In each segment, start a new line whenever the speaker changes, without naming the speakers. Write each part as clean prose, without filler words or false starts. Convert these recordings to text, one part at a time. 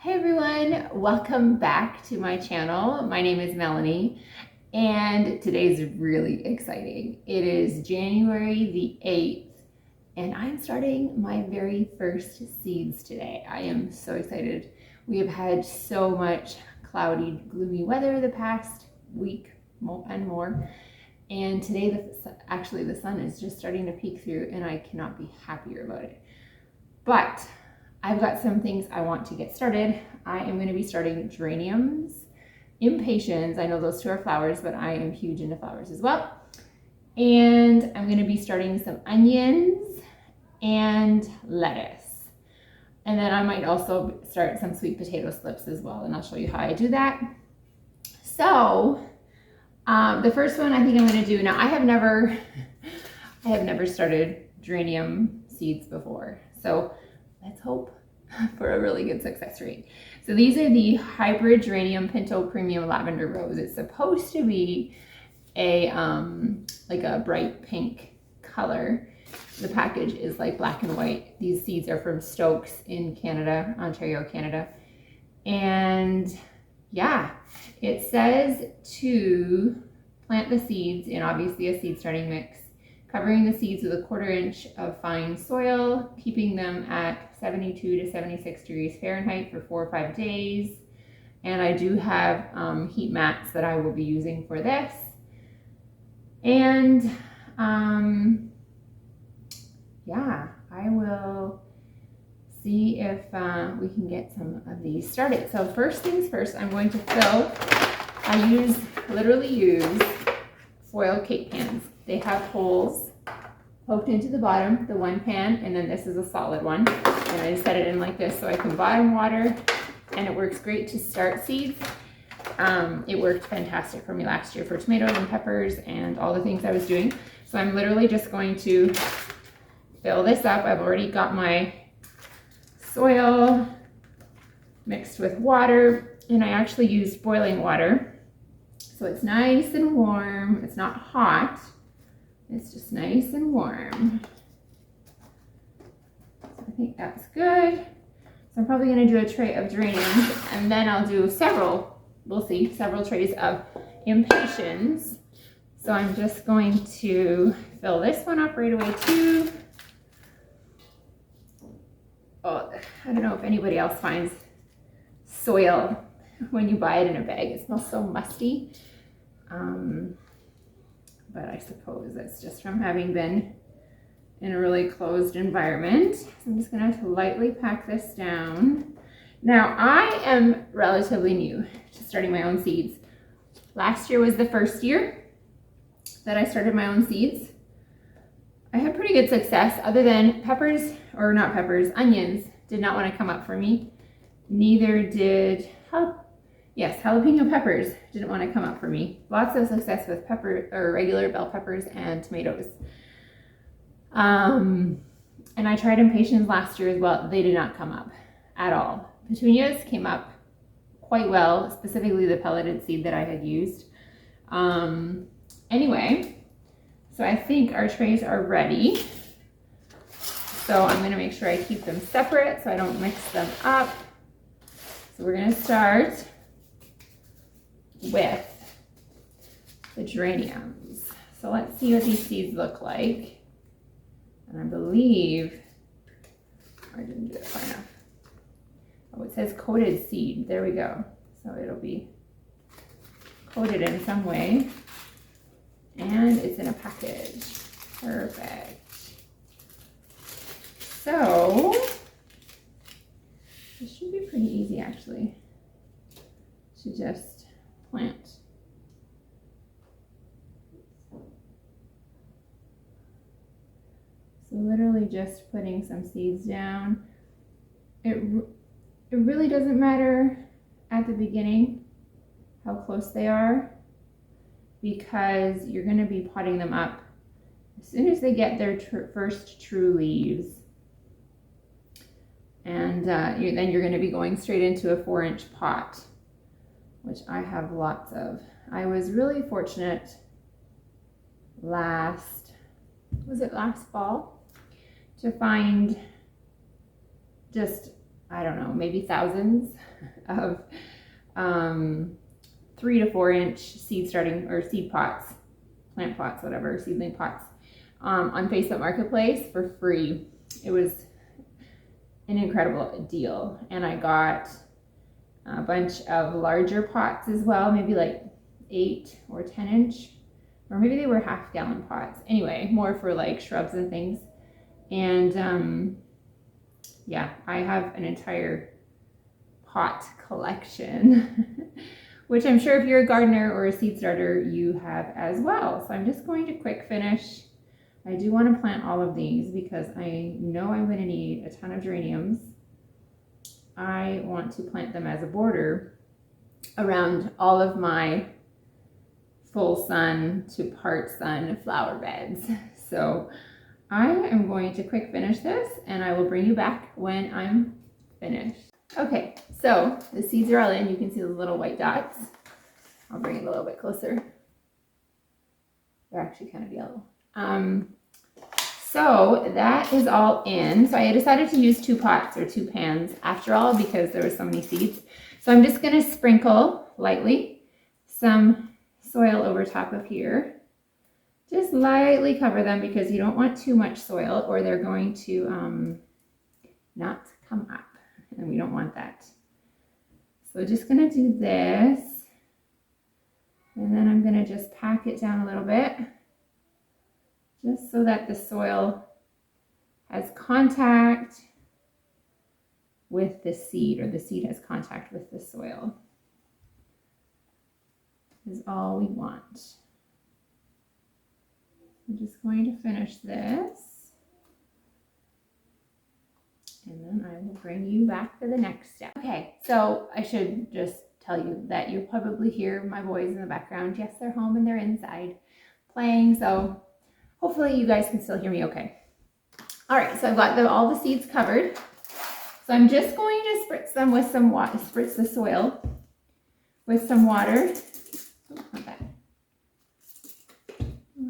Hey everyone, welcome back to my channel. My name is Melanie and today's really exciting. It is January the 8th and I'm starting my very first seeds today. I am so excited. We have had so much cloudy, gloomy weather the past week and more. And today, actually the sun is just starting to peek through and I cannot be happier about it. But I've got some things I want to get started. I am going to be starting geraniums, impatiens. I know those two are flowers, but I am huge into flowers as well. And I'm going to be starting some onions and lettuce. And then I might also start some sweet potato slips as well, and I'll show you how I do that. So the first one I think I'm going to do, now I have never started geranium seeds before. So let's hope for a really good success rate. So these are the hybrid geranium pinto premium lavender rose. It's supposed to be a like a bright pink color. The package is like black and white. These seeds are from Stokes in Canada, Ontario, Canada. And yeah, it says to plant the seeds in obviously a seed starting mix, covering the seeds with a 1/4 inch of fine soil, keeping them at 72 to 76 degrees Fahrenheit for 4 or 5 days. And I do have heat mats that I will be using for this. And yeah, I will see if we can get some of these started. So first things first, I'm going to fill, literally use foil cake pans. They have holes poked into the bottom, the one pan, and then this is a solid one. And I just set it in like this so I can bottom water, and it works great to start seeds. It worked fantastic for me last year for tomatoes and peppers and all the things I was doing. So I'm literally just going to fill this up. I've already got my soil mixed with water, and I actually used boiling water. So it's nice and warm. It's not hot. It's just nice and warm. So I think that's good. So I'm probably going to do a tray of geraniums, and then I'll do several trays of impatiens. So I'm just going to fill this one up right away too. Oh, I don't know if anybody else finds soil when you buy it in a bag. It smells so musty. But I suppose that's just from having been in a really closed environment. So I'm just gonna lightly pack this down. Now I am relatively new to starting my own seeds. Last year was the first year that I started my own seeds. I had pretty good success, other than onions did not want to come up for me. Neither did jalapeno peppers didn't want to come up for me. Lots of success with regular bell peppers and tomatoes. And I tried impatiens last year as well. They did not come up at all. Petunias came up quite well, specifically the pelleted seed that I had used. Anyway, so I think our trays are ready. So I'm going to make sure I keep them separate so I don't mix them up. So we're going to start with the geraniums. So let's see what these seeds look like. And I believe I didn't do it far enough. Oh, it says coated seed. There we go. So it'll be coated in some way. And it's in a package. Perfect. So this should be pretty easy actually to just plant. So literally just putting some seeds down. It really doesn't matter at the beginning how close they are, because you're going to be potting them up as soon as they get their first true leaves. And then you're going to be going straight into a 4-inch pot, which I have lots of. I was really fortunate last fall to find just I don't know, maybe thousands of 3 to 4 inch seed starting or seed pots, plant pots, whatever, seedling pots on Facebook Marketplace for free. It was an incredible deal. And I got a bunch of larger pots as well, maybe like 8 or 10 inch, or maybe they were half-gallon pots. Anyway, more for like shrubs and things. And yeah, I have an entire pot collection, which I'm sure if you're a gardener or a seed starter, you have as well. So I'm just going to quick finish. I do want to plant all of these because I know I'm going to need a ton of geraniums. I want to plant them as a border around all of my full sun to part sun flower beds. So I am going to quick finish this and I will bring you back when I'm finished. Okay, so the seeds are all in. You can see the little white dots. I'll bring it a little bit closer. They're actually kind of yellow. So that is all in. So I decided to use 2 pots or 2 pans after all because there were so many seeds. So I'm just going to sprinkle lightly some soil over top of here. Just lightly cover them because you don't want too much soil or they're going to not come up, and we don't want that. So just going to do this, and then I'm going to just pack it down a little bit just so that the soil has contact with the seed, or the seed has contact with the soil, is all we want. I'm just going to finish this, and then I will bring you back for the next step. Okay, so I should just tell you that you'll probably hear my boys in the background. Yes, they're home and they're inside playing, so hopefully you guys can still hear me okay. All right, so I've got all the seeds covered. So I'm just going to spritz them with some water, spritz the soil with some water. Oh, not that. How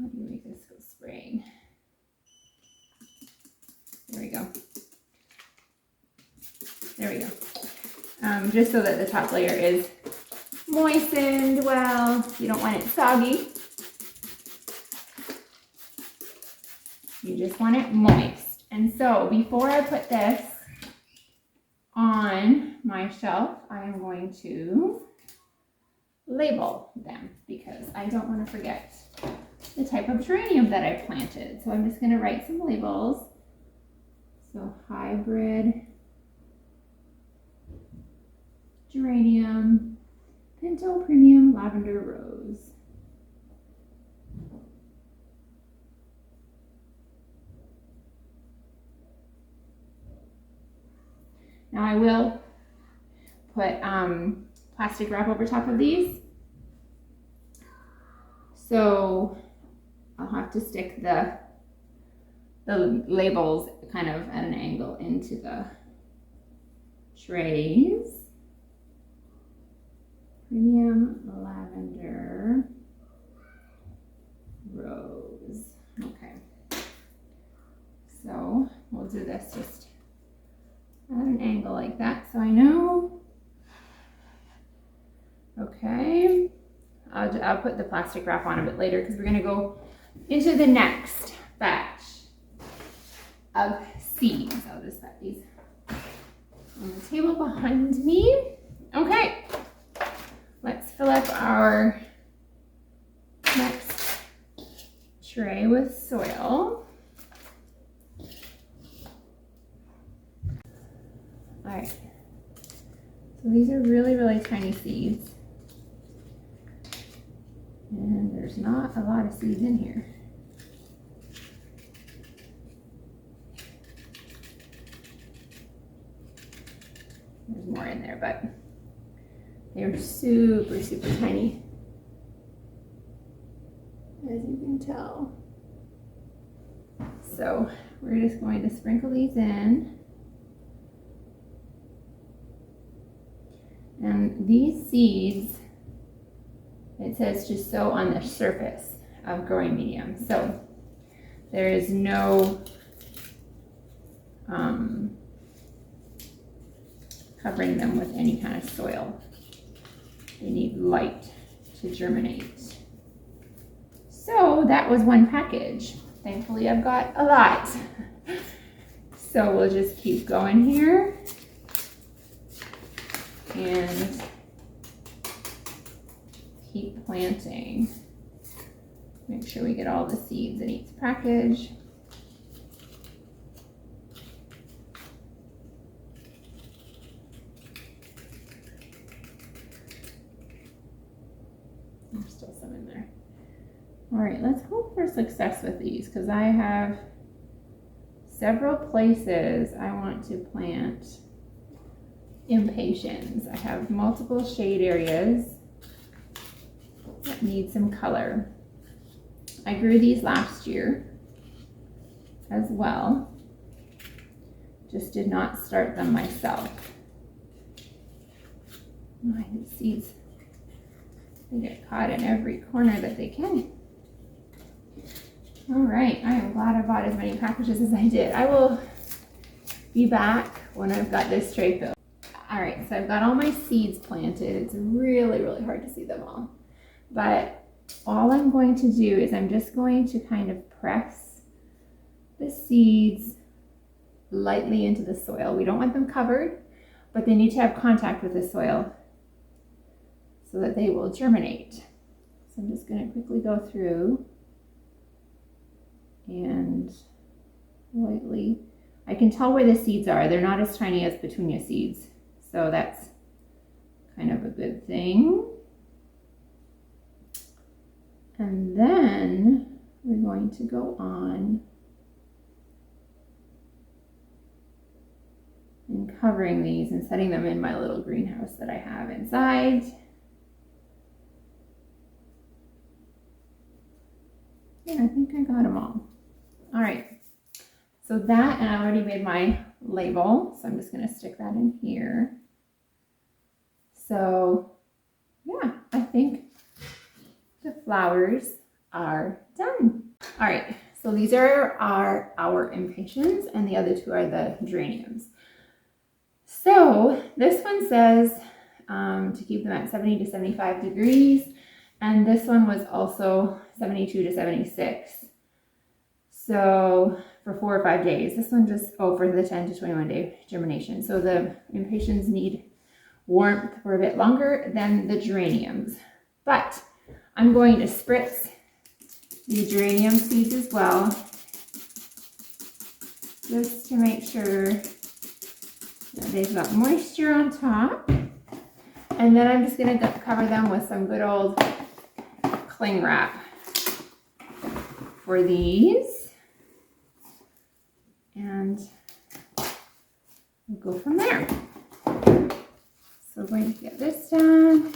do you make this go spraying? There we go. There we go. Just so that the top layer is moistened well. You don't want it soggy. You just want it moist. And so before I put this on my shelf, I am going to label them because I don't want to forget the type of geranium that I planted. So I'm just going to write some labels. So hybrid geranium, Pinto Premium Lavender Rose. Now I will put plastic wrap over top of these. So I'll have to stick the labels kind of at an angle into the trays. Premium Lavender Rose. Okay. So we'll do this just at an angle like that so I know. Okay. I'll put the plastic wrap on a bit later because we're going to go into the next batch of seeds. I'll just set these on the table behind me. Okay. Let's fill up our next tray with soil. All right. So these are really, really tiny seeds. And there's not a lot of seeds in here. There's more in there, but they're super, super tiny, as you can tell. So we're just going to sprinkle these in. And these seeds, it says to sow on the surface of growing medium. So there is no covering them with any kind of soil. They need light to germinate. So that was one package. Thankfully, I've got a lot. So we'll just keep going here and keep planting. Make sure we get all the seeds in each package. There's still some in there. All right, let's hope for success with these because I have several places I want to plant Impatiens. I have multiple shade areas that need some color. I grew these last year as well. Just did not start them myself. My seeds, they get caught in every corner that they can. All right, I am glad I bought as many packages as I did. I will be back when I've got this tray filled. All right, so I've got all my seeds planted. It's really, really hard to see them all. But all I'm going to do is I'm just going to kind of press the seeds lightly into the soil. We don't want them covered, but they need to have contact with the soil so that they will germinate. So I'm just going to quickly go through and lightly. I can tell where the seeds are. They're not as tiny as petunia seeds, so that's kind of a good thing. And then we're going to go on and covering these and setting them in my little greenhouse that I have inside. Yeah, I think I got them all. All right, so that, and I already made my label, so I'm just gonna stick that in here. So yeah, I think the flowers are done. All right, so these are our Impatiens, and the other two are the Geraniums. So this one says to keep them at 70 to 75 degrees, and this one was also 72 to 76. So for 4 or 5 days. This one just, for the 10 to 21 day germination. So the Impatiens need warmth for a bit longer than the Geraniums. But I'm going to spritz the geranium seeds as well, just to make sure that they've got moisture on top. And then I'm just going to cover them with some good old cling wrap for these. And we'll go from there. So we're going to get this done.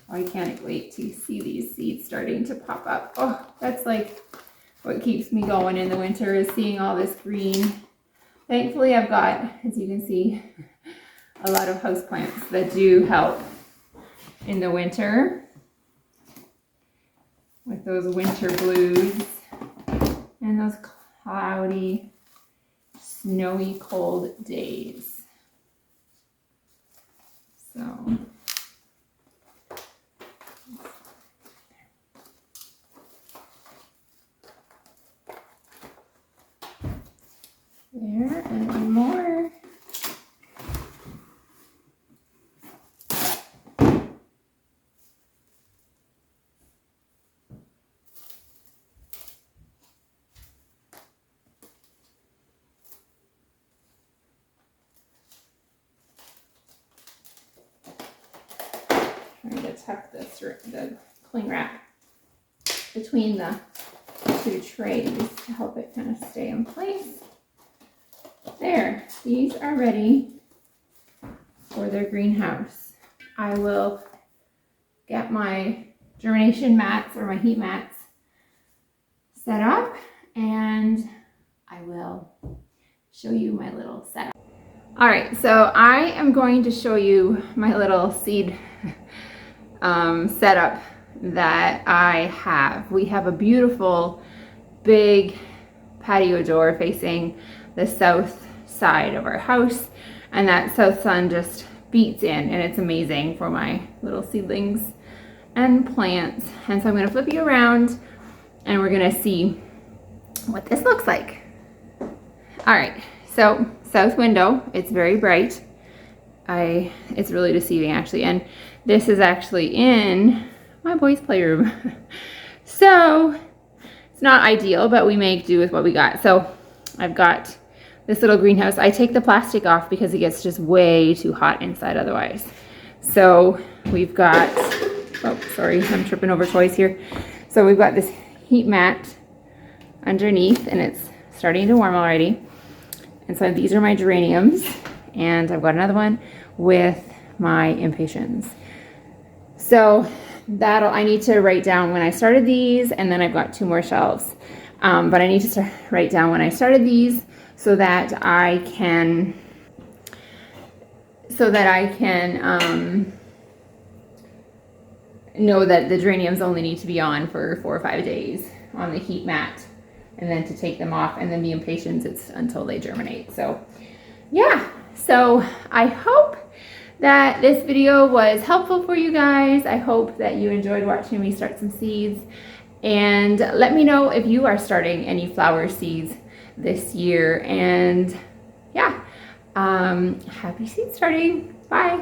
Oh, I can't wait to see these seeds starting to pop up. Oh, that's like what keeps me going in the winter, is seeing all this green. Thankfully, I've got, as you can see, a lot of houseplants that do help in the winter with those winter blues and those cloudy, snowy, cold days. So there, and one more. Trying to tuck the cling wrap between the two trays to help it kind of stay in place. There, these are ready for their greenhouse. I will get my germination mats or my heat mats set up, and I will show you my little setup. All right, so I am going to show you my little seed setup that I have. We have a beautiful big patio door facing the south side of our house, and that south sun just beats in, and it's amazing for my little seedlings and plants. And so I'm going to flip you around and we're going to see what this looks like. All right, so south window, it's very bright. It's really deceiving actually, and this is actually in my boys' playroom. So it's not ideal, but we make do with what we got. So I've got this little greenhouse. I take the plastic off because it gets just way too hot inside otherwise. So we've got, oh, sorry, I'm tripping over toys here. So we've got this heat mat underneath, and it's starting to warm already. And so these are my geraniums, and I've got another one with my impatiens. So I need to write down when I started these, and then I've got 2 more shelves. But I need to write down when I started these so that I can know that the geraniums only need to be on for 4 or 5 days on the heat mat, and then to take them off, and then the impatiens, it's until they germinate. So yeah, so I hope that this video was helpful for you guys. I hope that you enjoyed watching me start some seeds, and let me know if you are starting any flower seeds this year. And yeah, happy seed starting. Bye.